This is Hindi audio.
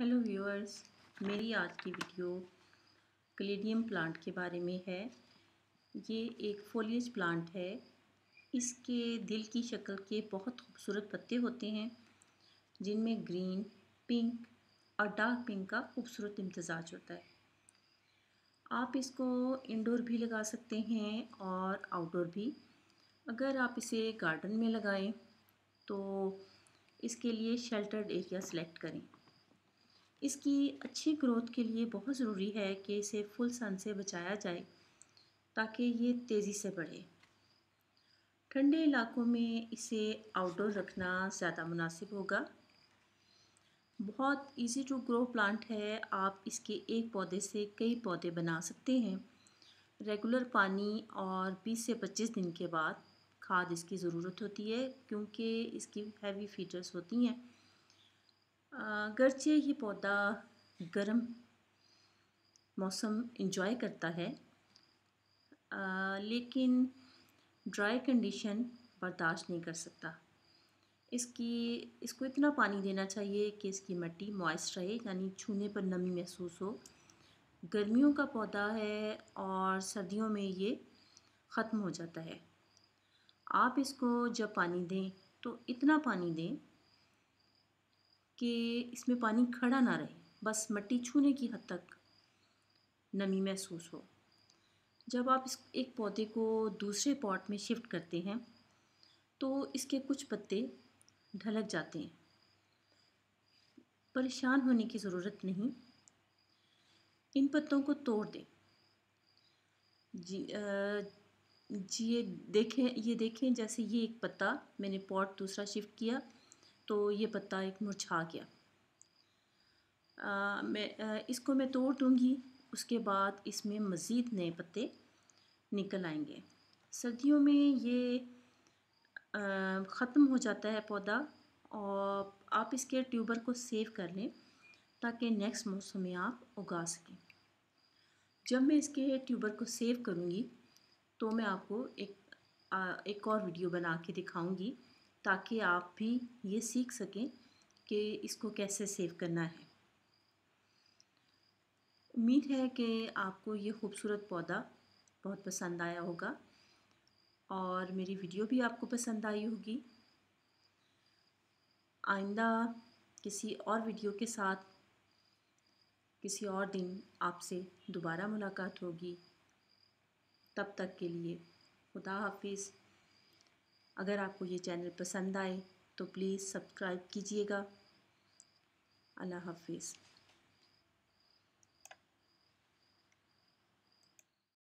हेलो व्यूअर्स, मेरी आज की वीडियो कैलेडियम प्लांट के बारे में है। ये एक फोलिएज प्लांट है। इसके दिल की शक्ल के बहुत खूबसूरत पत्ते होते हैं जिनमें ग्रीन, पिंक और डार्क पिंक का खूबसूरत इम्तजाज होता है। आप इसको इंडोर भी लगा सकते हैं और आउटडोर भी। अगर आप इसे गार्डन में लगाएं तो इसके लिए शेल्टर्ड एरिया सेलेक्ट करें। इसकी अच्छी ग्रोथ के लिए बहुत ज़रूरी है कि इसे फुल सन से बचाया जाए ताकि ये तेज़ी से बढ़े। ठंडे इलाकों में इसे आउटडोर रखना ज़्यादा मुनासिब होगा। बहुत इजी टू ग्रो प्लांट है। आप इसके एक पौधे से कई पौधे बना सकते हैं। रेगुलर पानी और 20 से 25 दिन के बाद खाद इसकी ज़रूरत होती है क्योंकि इसकी हैवी फीडर्स होती हैं। अगरचे ये पौधा गर्म मौसम इंजॉय करता है लेकिन ड्राई कंडीशन बर्दाश्त नहीं कर सकता। इसको इतना पानी देना चाहिए कि इसकी मिट्टी मॉइस्ट रहे, यानी छूने पर नमी महसूस हो। गर्मियों का पौधा है और सर्दियों में ये ख़त्म हो जाता है। आप इसको जब पानी दें तो इतना पानी दें कि इसमें पानी खड़ा ना रहे, बस मिट्टी छूने की हद तक नमी महसूस हो। जब आप इस एक पौधे को दूसरे पॉट में शिफ्ट करते हैं तो इसके कुछ पत्ते ढलक जाते हैं। परेशान होने की ज़रूरत नहीं, इन पत्तों को तोड़ दें। जी ये देखें जैसे ये एक पत्ता मैंने पॉट दूसरा शिफ्ट किया तो ये पत्ता एक मुरझा गया। इसको मैं तोड़ दूँगी, उसके बाद इसमें मज़ीद नए पत्ते निकल आएंगे। सर्दियों में ये ख़त्म हो जाता है पौधा और आप इसके ट्यूबर को सेव कर लें ताकि नेक्स्ट मौसम में आप उगा सकें। जब मैं इसके ट्यूबर को सेव करूँगी तो मैं आपको एक और वीडियो बना के दिखाऊँगी ताकि आप भी ये सीख सकें कि इसको कैसे सेव करना है। उम्मीद है कि आपको ये खूबसूरत पौधा बहुत पसंद आया होगा और मेरी वीडियो भी आपको पसंद आई होगी। आइंदा किसी और वीडियो के साथ किसी और दिन आपसे दोबारा मुलाकात होगी। तब तक के लिए खुदा हाफिज़। अगर आपको ये चैनल पसंद आए तो प्लीज़ सब्सक्राइब कीजिएगा। अल्लाह हाफिज़।